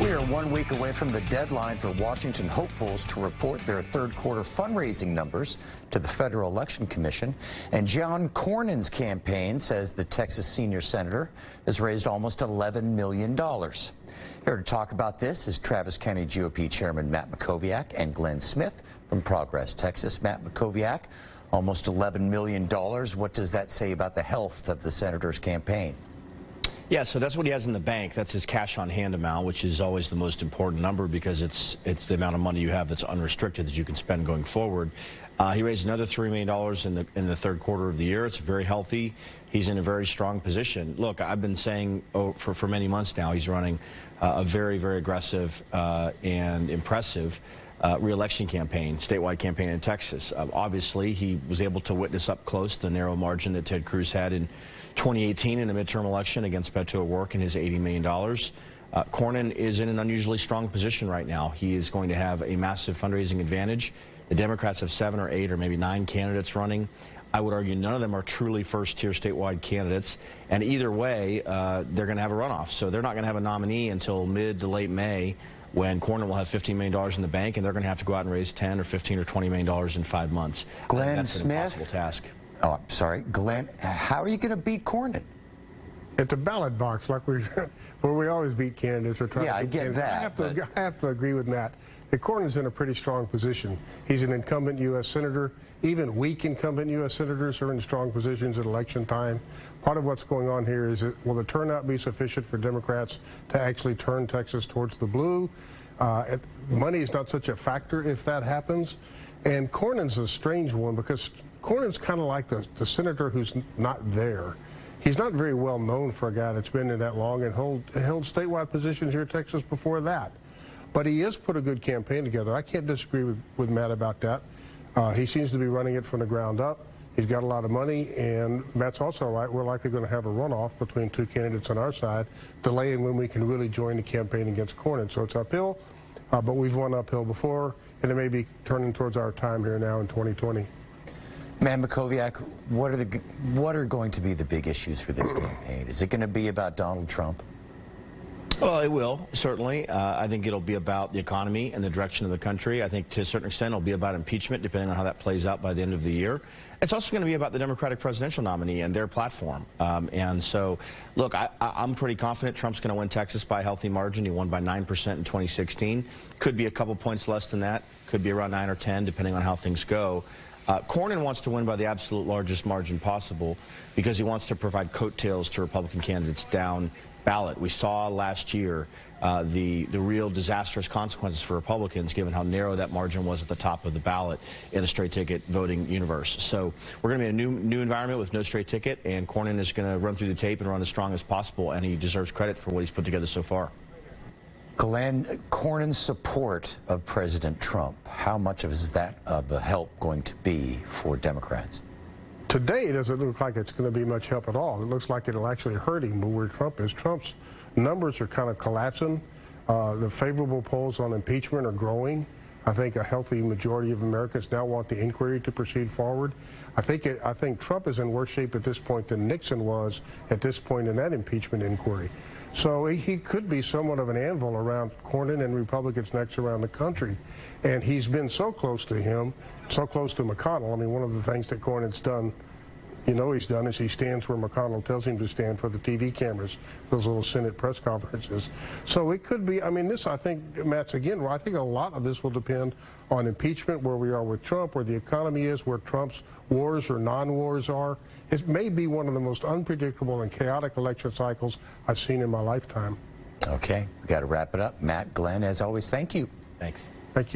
We are 1 week away from the deadline for Washington hopefuls to report their third quarter fundraising numbers to the Federal Election Commission. And John Cornyn's campaign says the Texas senior senator has raised almost $11 million. Here to talk about this is Travis County GOP Chairman Matt Mackowiak and Glenn Smith from Progress, Texas. Matt Mackowiak, almost $11 million. What does that say about the health of the senator's campaign? Yeah, so that's what he has in the bank. That's his cash on hand amount, which is always the most important number because it's the amount of money you have that's unrestricted that you can spend going forward. He raised another $3 million in the third quarter of the year. It's very healthy. He's in a very strong position. Look, I've been saying for many months now he's running a very, very aggressive and impressive re-election campaign, statewide campaign in Texas. Obviously, he was able to witness up close the narrow margin that Ted Cruz had in 2018 in a midterm election against Beto O'Rourke and his $80 million. Cornyn is in an unusually strong position right now. He is going to have a massive fundraising advantage. The Democrats have 7 or 8 or maybe 9 candidates running. I would argue none of them are truly first-tier statewide candidates, and either way, they're going to have a runoff. So they're not going to have a nominee until mid to late May, when Cornyn will have $15 million in the bank, and they're going to have to go out and raise $10 or $15 or $20 million in 5 months. Glenn Smith, an impossible task. Oh, I'm sorry, Glenn. How are you going to beat Cornyn? At the ballot box, like where we always beat candidates or try to beat candidates. I have to agree with Matt. Cornyn's in a pretty strong position. He's an incumbent U.S. senator. Even weak incumbent U.S. senators are in strong positions at election time. Part of what's going on here is, will the turnout be sufficient for Democrats to actually turn Texas towards the blue? Money is not such a factor if that happens. And Cornyn's a strange one because Cornyn's kind of like the senator who's not there. He's not very well known for a guy that's been in that long and held statewide positions here in Texas before that. But he has put a good campaign together. I can't disagree with Matt about that. He seems to be running it from the ground up. He's got a lot of money, and Matt's also right. We're likely going to have a runoff between 2 candidates on our side, delaying when we can really join the campaign against Cornyn. So it's uphill, but we've won uphill before, and it may be turning towards our time here now in 2020. Matt Mackowiak, what are going to be the big issues for this campaign? Is it going to be about Donald Trump? Well, it will, certainly. I think it'll be about the economy and the direction of the country. I think to a certain extent it'll be about impeachment, depending on how that plays out by the end of the year. It's also going to be about the Democratic presidential nominee and their platform. And so, look, I'm pretty confident Trump's going to win Texas by a healthy margin. He won by 9% in 2016. Could be a couple points less than that. Could be around 9 or 10, depending on how things go. Cornyn wants to win by the absolute largest margin possible because he wants to provide coattails to Republican candidates down ballot. We saw last year the real disastrous consequences for Republicans given how narrow that margin was at the top of the ballot in the straight ticket voting universe. So we're going to be in a new environment with no straight ticket, and Cornyn is going to run through the tape and run as strong as possible, and he deserves credit for what he's put together so far. Glenn, Cornyn's support of President Trump, how much is that of a help going to be for Democrats? Today, it doesn't look like it's going to be much help at all. It looks like it'll actually hurt him where Trump is. Trump's numbers are kind of collapsing. The favorable polls on impeachment are growing. I think a healthy majority of Americans now want the inquiry to proceed forward. I think Trump is in worse shape at this point than Nixon was at this point in that impeachment inquiry. So he could be somewhat of an anvil around Cornyn and Republicans' necks around the country. And he's been so close to him, so close to McConnell. I mean, one of the things that Cornyn's done, he's done, is he stands where McConnell tells him to stand for the TV cameras, those little Senate press conferences. So it could be, I think, Matt's again, I think a lot of this will depend on impeachment, where we are with Trump, where the economy is, where Trump's wars or non-wars are. It may be one of the most unpredictable and chaotic election cycles I've seen in my lifetime. Okay, we got to wrap it up. Matt, Glenn, as always, thank you. Thanks. Thank you.